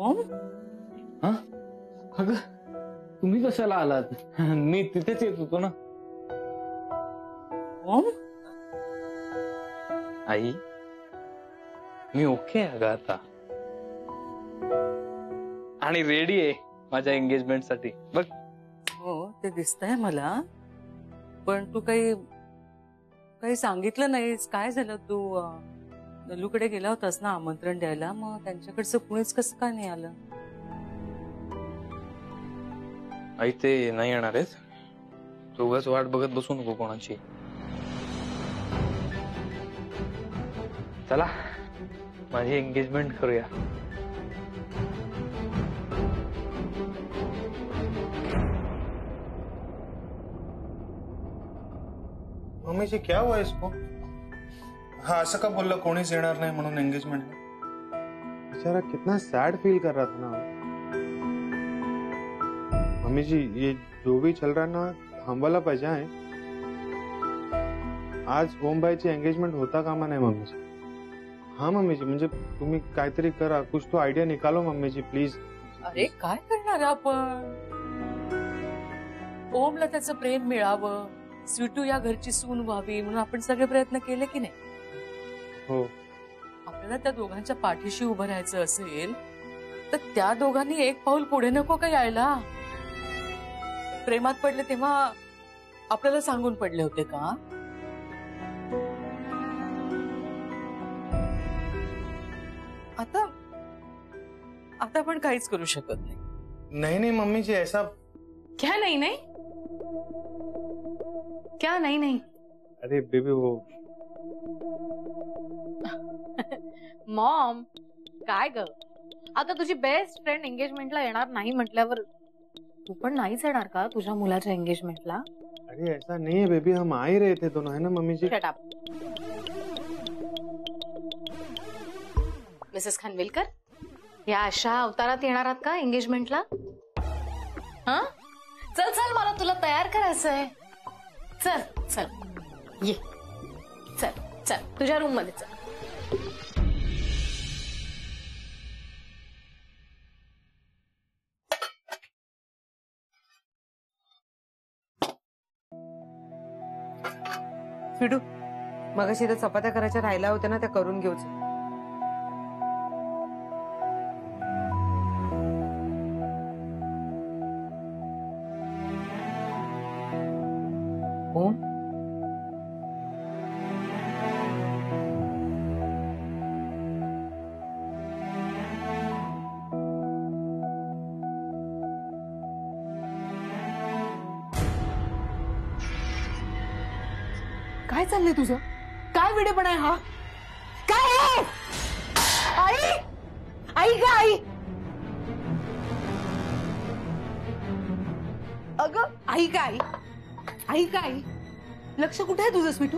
ओम, अगं तुम्ही कशाला आलात? मी तिथेच येत होतो ना. ओम, आई मी ओके आहे अगं आता, आणि रेडी आहे माझ्या एंगेजमेंट साठी. बघ. हो ते दिसतंय मला, पण तू काही सांगितलं नाहीस. काय झालं? तू नल्लूकडे गेला होतास ना आमंत्रण द्यायला, मग त्यांच्याकडचं कुणीच कसं काय नाही आलं? आई ते नाही येणार आहेत, तू उगाच वाट बघत बसू नको कोणाची. चला माझी एंगेजमेंट करूया. मम्मी जी क्या हुआ इसको? हाँ असं का बोलला कोणीच येणार नाही म्हणून एंगेजमेंट? बेचारा कितना सैड फील कर रहा था ना। मम्मी जी ये जो भी चल रहा है ना हम वाला पाहिजे आहे. आज ओमबाईची एंगेजमेंट होता कामा नाही मम्मी जी. हाँ मम्मी जी म्हणजे तुम्ही काहीतरी करा, कुछ तो आयडिया निकालो मम्मी जी प्लीज. अरे काय करणार आपण? ओमला त्याचं प्रेम मिळावं, स्वीटू या घरची सून व्हावी म्हणून आपण सगळे प्रयत्न केले की नाही? हो. आपल्याला त्या दोघांच्या पाठीशी उभं राहायचं असेल तर त्या दोघांनी एक पाऊल पुढे नको का यायला? प्रेमात पडले तेव्हा आपल्याला सांगून पडले होते का? आता पण काहीच करू शकत नाही. नहीं नहीं मम्मी जी ऐसा क्या नहीं नहीं? क्या नहीं नहीं? अरे बेबी वो मॉम काय ग, आता तुझी बेस्ट फ्रेंड एंगेजमेंटला येणार नाही म्हटल्यावर तू पण नाहीच येणार का तुझ्या मुलाच्या एंगेजमेंटला? अरे ऐसा नहीं है बेबी, हम आ ही रहे थे दोनों, है ना mummy ji? Shut up. Mrs Khanvilkar, या अशा अवतारात येणार आहात का एंगेजमेंटला? हा चल चल, मला तुला तयार करायचं आहे. चल चल ये, चल चल तुझ्या रूम मध्ये चल. स्वीटू, मगाशी त्या चपात्या करायच्या राहिल्या होत्या ना, त्या करून घेऊच. ओम, काय चाललंय तुझं? काय वेडेपणा आहे हा? काय आहे? आई, आई का आई? अगं आई का आई? आई का आई? लक्ष कुठे आहे तुझं स्वीटू?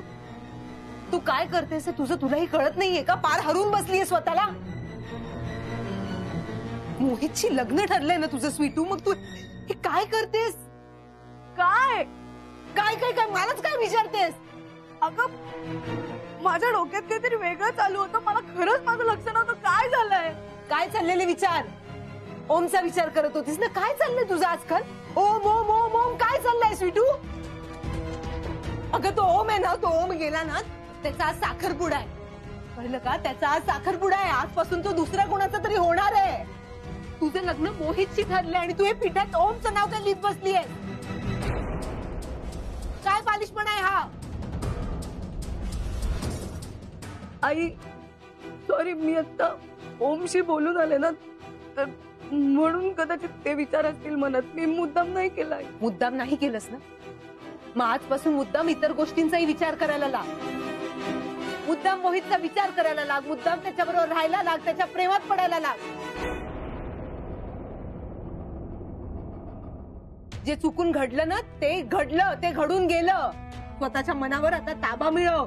तू काय करतेस तुझं तुलाही कळत नाहीये का? पार हरून बसलीये स्वतःला. मोहितशी लग्न ठरलंय ना तुझं स्वीटू, मग तू हे काय करतेस? काय काय काय काय मलाच काय विचारतेस? अगं माझ्या डोक्यात काहीतरी वेगळं चालू होतं, मला खरंच माझं लक्ष नव्हतं. काय झालंय? काय चाललेले विचार? ओमचा विचार करत होतीस ना? काय चाललंय तुझं आजकाल? ओम ओम ओम ओम काय चाललंय स्वीटू? अगं तो ओम आहे ना, तो ओम गेला ना, त्याचा आज साखरपुडा आहे, कळलं का? त्याचा आज साखरपुडा आहे. आजपासून तो दुसऱ्या कोणाचा तरी होणार आहे. तुझं लग्न मोहितशी ठरलंय आणि तू हे पिठात ओमचं नाव काय लिहित बसलीये? काय बालिशपणा आहे हा? आई सॉरी, मी आता ओमशी बोलून आले ना, तर म्हणून कदाचित ते विचार असतील मनात. मी मुद्दाम नाही केलाय. मुद्दाम नाही केलंस ना? मग आजपासून मुद्दाम इतर गोष्टींचाही विचार करायला लाग. मुद्दाम मोहितचा विचार करायला लाग, मुद्दाम त्याच्याबरोबर राहायला लाग, त्याच्या प्रेमात पडायला लाग. जे चुकून घडलं ना ते घडलं, ते घडून गेलं. स्वतःच्या मनावर आता ताबा मिळव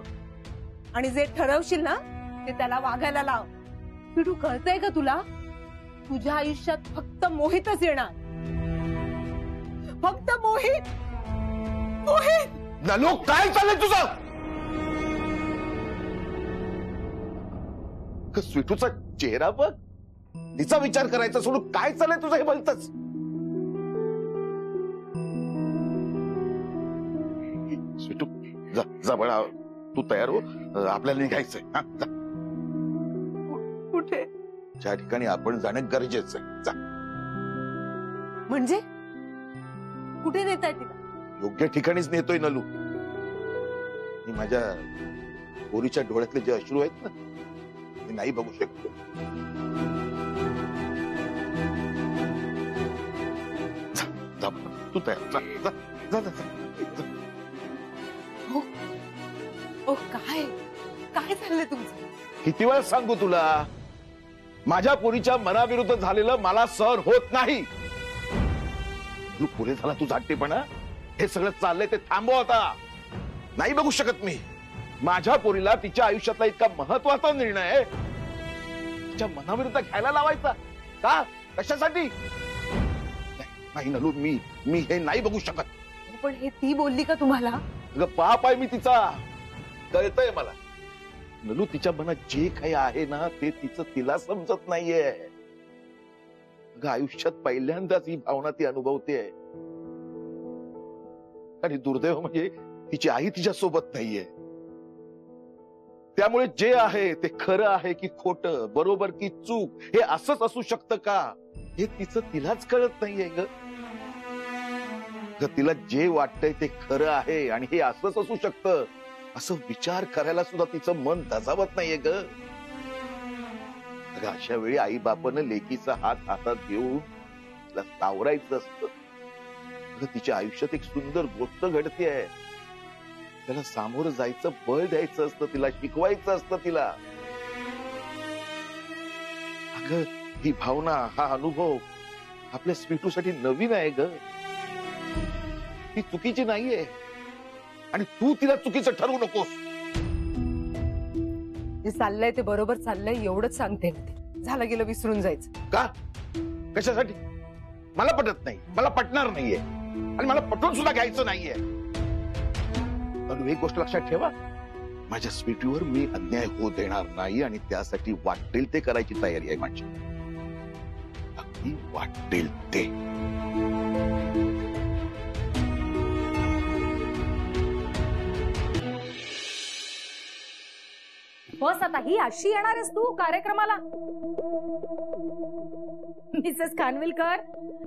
आणि जे ठरवशील ना ते त्याला वागायला लाव. पिढू, कळतंय का तुला? तुझ्या आयुष्यात फक्त मोहितच येणार, फक्त मोहित. मोहित नलो काय चाललंय तुझं? स्वीटूचा चेहरा बघ, तिचा विचार करायचा सोडून काय चाललंय तुझं हे भलतच. स्वीटू, जा जा बाळा, तू तयार हो, आपल्याला निघायचंय. हा, जा. कुठे? ज्या ठिकाणी आपण जाणं गरजेचं आहे, जा. म्हणजे कुठे नेताय तिला? योग्य ठिकाणीच नेतोय नलू. मी माझ्या पोरीच्या डोळ्यातले जे अश्रू आहेत ना, ते नाही बघू शकतो. जा, जा, तू तयार, जा, जा, जा, जा, जा. ओ काय काय चाललंय तुमचं? किती वेळा सांगू तुला, माझ्या पोरीच्या मनाविरुद्ध झालेलं मला सहन होत नाही. तू पुढे झाला तुझा हट्टीपणा, हे सगळं चाललंय ते थांबव आता. नाही बघू शकत मी. माझ्या पोरीला तिच्या आयुष्यातला इतका महत्वाचा निर्णय आहे, तिच्या मनाविरुद्ध घ्यायला लावायचा का? कशासाठी? नाही नलू, मी हे नाही बघू शकत. पण हे ती बोलली का तुम्हाला? अगं पाप आहे मी तिचा, कळतंय मला. नलू, तिच्या मनात जे काही आहे ना, ते तिचं तिला समजत नाहीये. अगं आयुष्यात पहिल्यांदाच ही भावना ती अनुभवते. आणि दुर्दैव म्हणजे तिची आई तिच्या सोबत नाहीये. त्यामुळे जे आहे ते खरं आहे की खोटं, बरोबर की चूक, हे असंच असू शकतं का, हे तिचं तिलाच कळत नाहीये ग. तिला जे वाटतंय ते खरं आहे आणि हे असंच असू शकतं, असं विचार करायला सुद्धा तिचं मन धजावत नाहीये ग. अशा वेळी आई बापानं लेकीचा हात हातात घेऊन तिला सावरायचं असतं. तिच्या आयुष्यात एक सुंदर गोष्ट घडतेय, त्याला सामोरं जायचं बळ द्यायचं असतं, तिला शिकवायचं असतं तिला. अगं ही भावना, हा अनुभव आपल्या स्वीटूसाठी नवीन आहे ग. ती चुकीची नाहीये आणि तू तिला चुकीचं ठरवू नकोस. जे चाललंय ते बरोबर चाललंय एवढंच सांगते. झालं गेलं विसरून जायचं का? कशासाठी? मला पटत नाही, मला पटणार नाहीये आणि मला पटवून सुद्धा घ्यायचं नाहीये. पण एक गोष्ट लक्षात ठेवा, माझ्या स्वीटीवर मी अन्याय होऊ देणार नाही आणि त्यासाठी वाटेल ते करायची तयारी आहे माझी. अगदी वाटेल ते. बस आता, ही अशी येणार आहेस तू कार्यक्रमाला? मिसेस खानविलकर,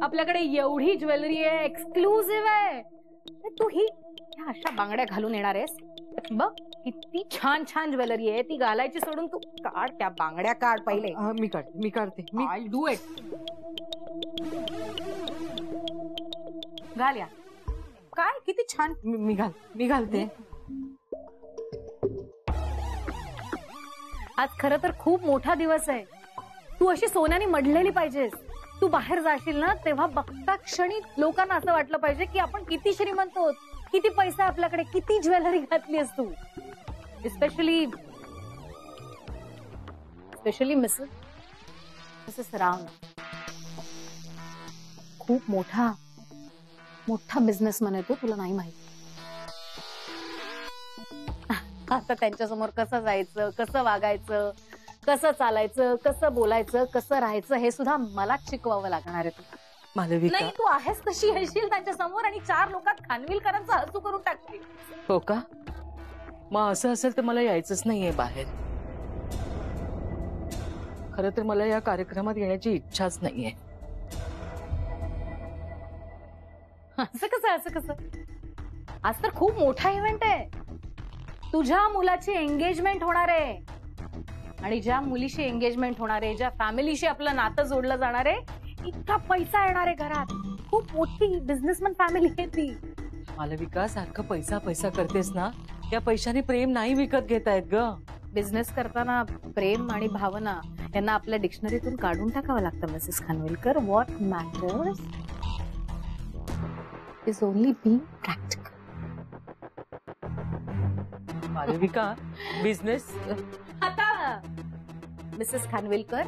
आपल्याकडे एवढी ज्वेलरी आहे, एक्सक्लुझिव्ह आहे, तू ही अशा बांगड्या घालून येणार आहेस? बघ किती छान छान ज्वेलरी आहे, ती घालायची सोडून तू काढ त्या बांगड्या, काढ पहिले. मी काढते. I do it. घाल या. काय किती छान. मी घालते. आज खरं तर खूप मोठा दिवस आहे. तू अशी सोन्याने मढलेली पाहिजेस. तू बाहेर जाशील ना, तेव्हा बघता क्षणी लोकांना असं वाटलं पाहिजे की आपण किती श्रीमंत आहोत, किती पैसा आपल्याकडे, किती ज्वेलरी घातली आहेस तू. स्पेशली मिसेस राव. खूप मोठा बिझनेसमॅन आहे तो, तुला नाही माहिती. आता त्यांच्यासमोर कसं जायचं, कसं वागायचं, कसं चालायचं, कसं बोलायचं, कसं राहायचं, हे सुद्धा मलाच शिकवावं लागणार आहे. मालविका, नाही, तू आहेस तशी येशील त्यांच्या समोर आणि 4 लोकात खानविलकरांचा हसू करून टाकतील. हो का? मग असं असेल तर मला यायचंच नाहीये बाहेर. खरं तर मला या कार्यक्रमात येण्याची इच्छाच नाहीये. असं कसं? आज तर खूप मोठा इव्हेंट आहे. तुझ्या मुलाची एंगेजमेंट होणार आहे आणि ज्या मुलीशी एंगेजमेंट होणार आहे, ज्या फॅमिलीशी आपलं नातं जोडलं जाणार आहे, इतका पैसा येणार आहे घरात. खूप मोठी बिझनेसमॅन फॅमिली आहे ती. मालविका, सारखं पैसा पैसा करतेस ना, या पैशाने प्रेम नाही विकत घेतायत ग. बिझनेस करताना प्रेम आणि भावना यांना आपल्या डिक्शनरीतून काढून टाकावं लागतं Mrs Khanwilkar. What matters is only being practical. Malvika, business आता मिसेस खानविलकर,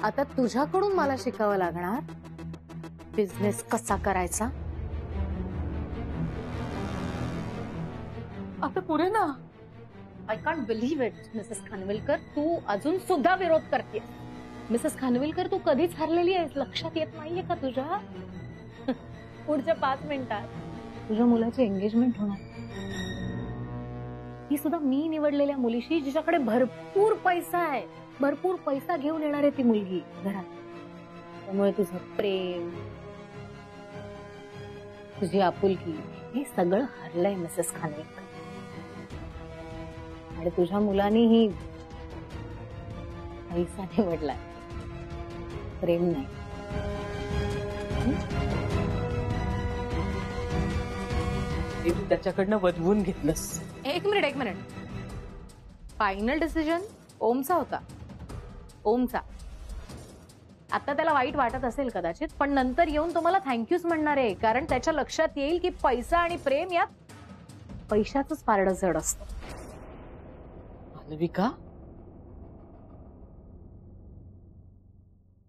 आता तुझ्याकडून मला शिकावं लागणार बिझनेस कसा करायचा. आता पुरे ना. I can't believe it Mrs Khanvilkar, तू अजून सुद्धा विरोध करते. मिसेस खानविलकर, तू कधीच हरलेली आहेस, लक्षात येत नाहीये का तुझ्या? पुढच्या 5 मिनिटात तुझ्या मुलाची एंगेजमेंट होणार, ही सुद्धा मी निवडलेल्या मुलीशी, जिच्याकडे भरपूर पैसा आहे, भरपूर पैसा घेऊन येणार आहे ती मुलगी घरात. त्यामुळे तुझं प्रेम, तुझी आपुलकी हे सगळं हरलंय मिसेस खानविलकर. आणि तुझ्या मुलांनीही पैसा निवडलाय, प्रेम नाही. हे तू त्याच्याकडनं वधवून घेतलंस. एक मिनिट. फायनल डिसिजन ओमचा होता, ओमचा. आता त्याला वाईट वाटत असेल कदाचित, पण नंतर येऊन तुम्हाला थँक्यूच म्हणणार आहे, कारण त्याच्या लक्षात येईल की पैसा आणि प्रेम यात पैशाचंच पारडं जड असतं. मालविका,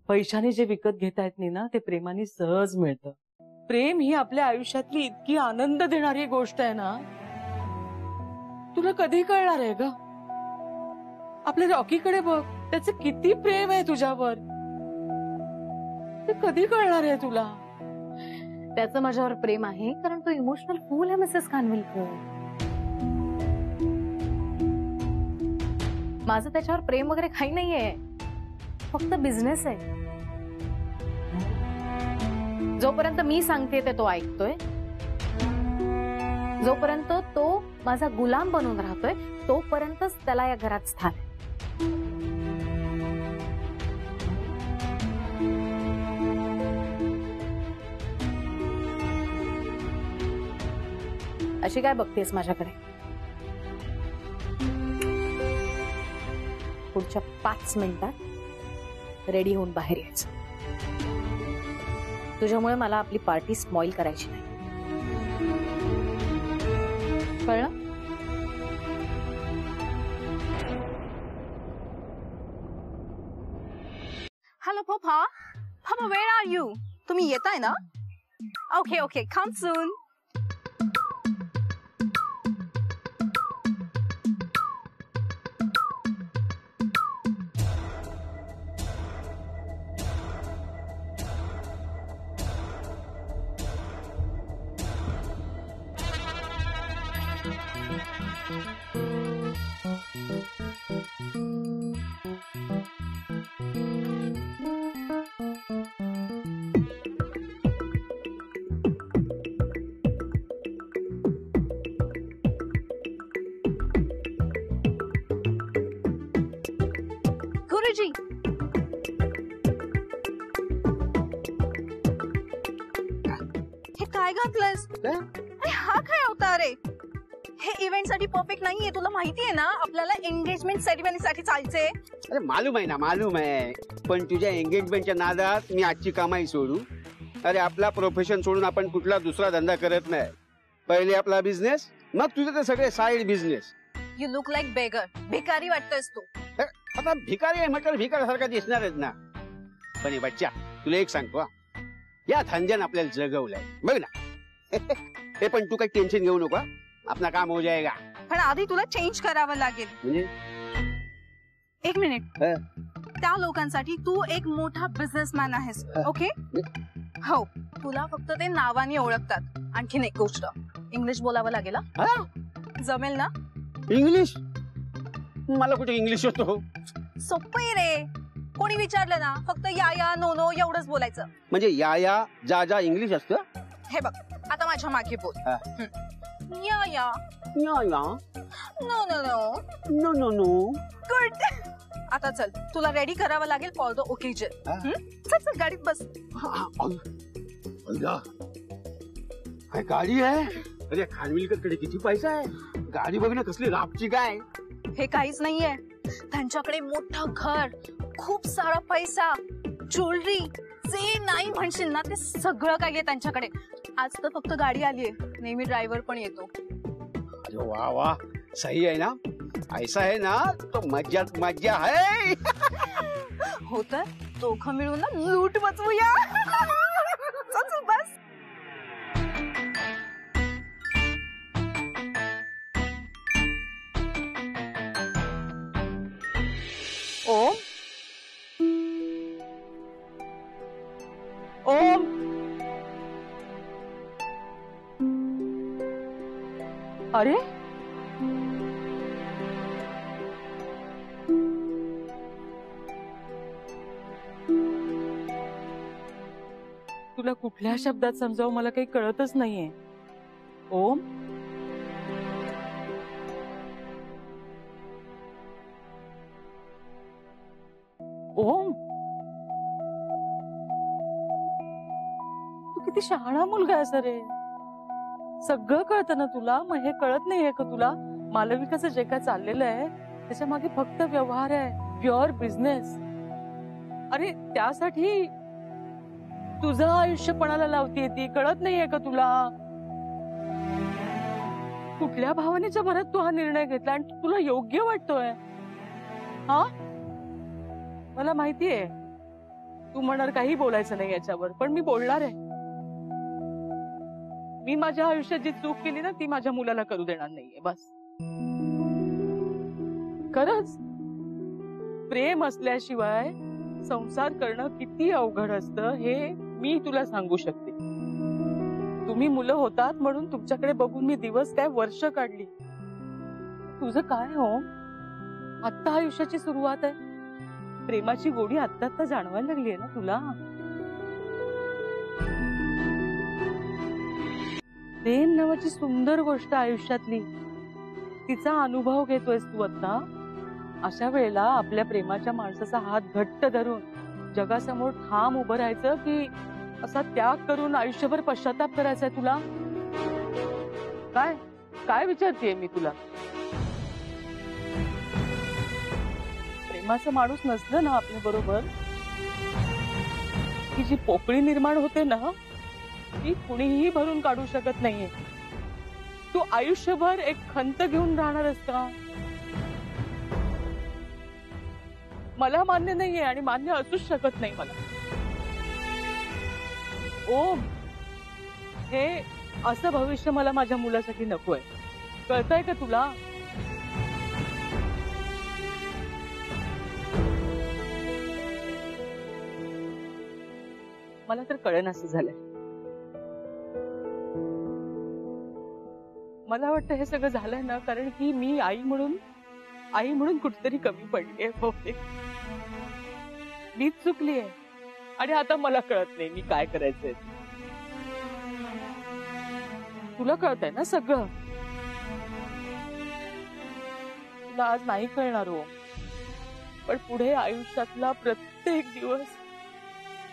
पैशाने जे विकत घेता येत नाही ना, ते प्रेमाने सहज मिळतं. प्रेम ही आपल्या आयुष्यातली इतकी आनंद देणारी गोष्ट आहे ना, तुला कधी कळणार आहे ग? आपल्या रॉकीकडे बघ, त्याचं किती प्रेम आहे तुझ्यावर, ते कधी कळणार आहे तुला? त्याचं माझ्यावर प्रेम आहे कारण तो इमोशनल फूल आहे मिसेस खानविलकर. माझं त्याच्यावर प्रेम वगैरे काही नाहीये, फक्त बिझनेस आहे. जोपर्यंत मी सांगते ते तो ऐकतोय, जोपर्यंत तो माझा गुलाम बनून राहतोय, तोपर्यंतच त्याला या घरात स्थान आहे. अशी काय बघतेस माझ्याकडे? पुढच्या 5 मिनिटात रेडी होऊन बाहेर यायचं. तुझ्यामुळे मला आपली पार्टी स्पॉइल करायची नाही, कळलं? हॅलो पप्पा, पप्पा वेअर आर यू? तुम्ही येताय ना? ओके ओके, कम सून. गुरुजी, हे काय घातलंस? अरे हा काय अवतार आहे? हे इव्हेंट साठी परफेक्ट नाहीये, तुला माहितीये ना, आपल्याला एंगेजमेंट सेरेमनी साठी चालते. अरे मालूम आहे ना, मालूम आहे, पण तुझ्या एंगेजमेंटच्या नादात मी आजची कामाई सोडू? अरे आपला प्रोफेशन सोडून आपण कुठला दुसरा धंदा करत नाही. पहिले आपला बिझनेस, मग तुझे ते सगळे side business. You look like beggar, भिकारी वाटतोयस तू. आता भिकारी आहे म्हटलं भिकाऱ्यासारखा दिसणारच ना. पण हे बच्चा, तुला एक सांगतो हा, या धंद्यानं आपल्याला जगवलंय बघ ना. हे पण तू काही टेन्शन घेऊ नको, आपला काम हो जाएगा. पण आधी तुला चेंज करावं लागेल. म्हणजे 1 मिनिट. त्या लोकांसाठी तू एक मोठा बिझनेसमॅन आहेस, ओके? हो, तुला फक्त ते नावाने ओळखतात. आणखीन एक गोष्ट, इंग्लिश बोलावं लागेल. जमेल ना? इंग्लिश? मला कुठे इंग्लिश होतो? सोपं आहे रे. कोणी विचारलं ना, फक्त या या नो नो एवढंच बोलायचं. म्हणजे या या जा जा इंग्लिश असतं? हे बघ, आता माझ्या मागे बोल. या या या या no no no no no no. Good. आता चल, तुला रेडी करावं लागेल फॉर द ओकेजन. चल चल, गाडीत बस. काय गाडी आहे? अरे खानविलकरकडे किती पैसा आहे, गाडी बघ ना कसली रापची काय. हे काहीच नाहीये, त्यांच्याकडे मोठं घर, खूप सारा पैसा, ज्वेलरी, जे नाही म्हणशील ना ते सगळं काही आहे त्यांच्याकडे. आज तर फक्त गाडी आलीये, नेहमी ड्रायव्हर पण येतो. अरे वा वा, सही आहे ना. ऐसा है ना तो मज्जात मज्जा है. हो तर दोघं मिळून ना लूट मचवूया. चल चल बस. ओम, ओम, अरे तुला कुठल्या शब्दात समजावं मला काही कळतच नाहीये. ओम, ओम, तू किती शहाणा मुलगा आहेस रे. सगळं कळतं ना तुला, मग हे कळत नाहीये का तुला? मालविकाचं जे काय चाललेलं आहे त्याच्या मागे फक्त व्यवहार आहे, प्युअर बिझनेस. अरे त्यासाठी तुझं आयुष्य पणाला लावतीये ती, कळत नाहीये का तुला? कुठल्या भावनेच्या भरात तू हा निर्णय घेतला आणि तुला योग्य वाटतोय? हा, मला माहितीये तू म्हणणार काही बोलायचं नाही याच्यावर, पण मी बोलणार आहे. मी माझ्या आयुष्यात जी चूक केली ना ती माझ्या मुलाला करू देणार नाहीये, बस. खरंच प्रेम असल्याशिवाय संसार करणं किती अवघड असतं हे मी तुला सांगू शकते. तुम्ही मुलं होतात म्हणून तुमच्याकडे बघून मी दिवस काय वर्ष काढली. तुझं काय हो, आत्ता आयुष्याची सुरुवात आहे. प्रेमाची गोडी आत्ता आत्ता जाणवायला लागलीये ना तुला. प्रेम नावाची सुंदर गोष्ट आयुष्यातली, तिचा अनुभव घेतोयस तू आता. अशा वेळेला आपल्या प्रेमाच्या माणसाचा हात घट्ट धरून जगासमोर ठाम उभं राहायचं की असा त्याग करून आयुष्यभर पश्चाताप करायचा तुला? काय काय विचारतेय मी तुला? प्रेमाचा माणूस नसलं ना आपल्या बरोबर की जी पोकळी निर्माण होते ना ती कुणीही भरून काढू शकत नाहीये. तू आयुष्यभर एक खंत घेऊन राहणारस का? मला मान्य नाहीये आणि मान्य असूच शकत नाही मला. ओम, हे असं भविष्य मला माझ्या मुलासाठी नकोय. कळतंय का तुला? मला तर कळेनासं झालंय. मला वाटतं हे सगळं झालंय ना कारण की मी आई म्हणून कुठेतरी कमी पडलीये. बहुतेक मीच चुकलीये आणि आता मला कळत नाही मी काय करायचंय. तुला कळतंय ना सगळं? तुला आज नाही कळणार हो, पण पुढे आयुष्यातला प्रत्येक दिवस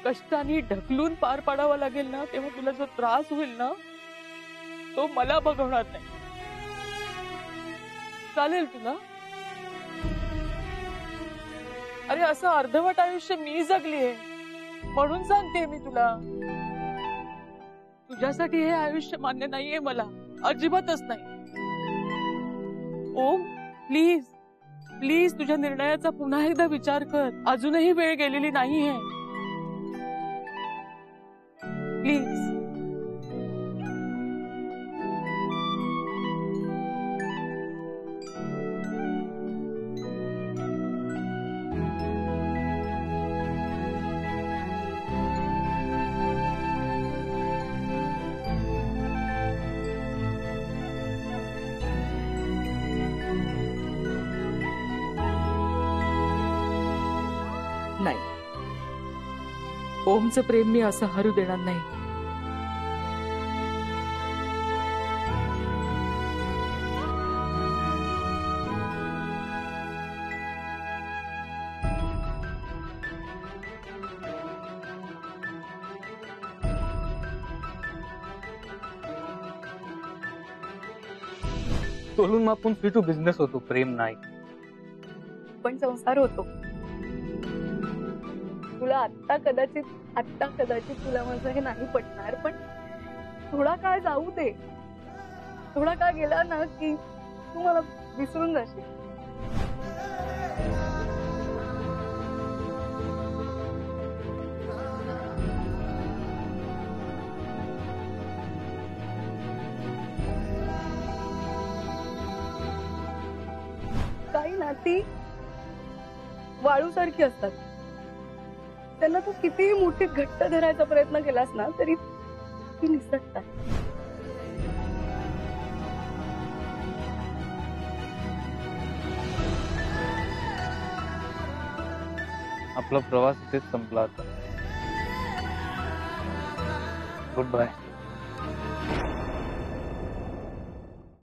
कष्टाने ढकलून पार पाडावा लागेल ना तेव्हा तुला जो त्रास होईल ना तो मला बघवणार नाही. चालेल तुला? अरे असं अर्धवट आयुष्य मी जगलीये म्हणून सांगते मी तुला. तुझ्यासाठी हे आयुष्य मान्य नाहीये मला, अजिबातच नाही. ओम, प्लीज प्लीज तुझ्या निर्णयाचा पुन्हा एकदा विचार कर. अजूनही वेळ गेलेली नाहीये. प्लीज. नाही, ओमचं प्रेम मी असं हरू देणार नाही. तोलून मापून फी टू बिझनेस होतो, प्रेम नाही. पण संसार होतो. तुला आत्ता कदाचित तुला माझं हे नाही पटणार, पण थोडा काळ जाऊ दे. थोडा काळ गेला ना की तू मला विसरून जाशील. काही नाती वाळूसारखी असतात. त्यांना तू कितीही मोठी घट्ट धरायचा प्रयत्न केलास ना तरी ती निसटतात. आपला प्रवास इथेच संपला आता. Good bye.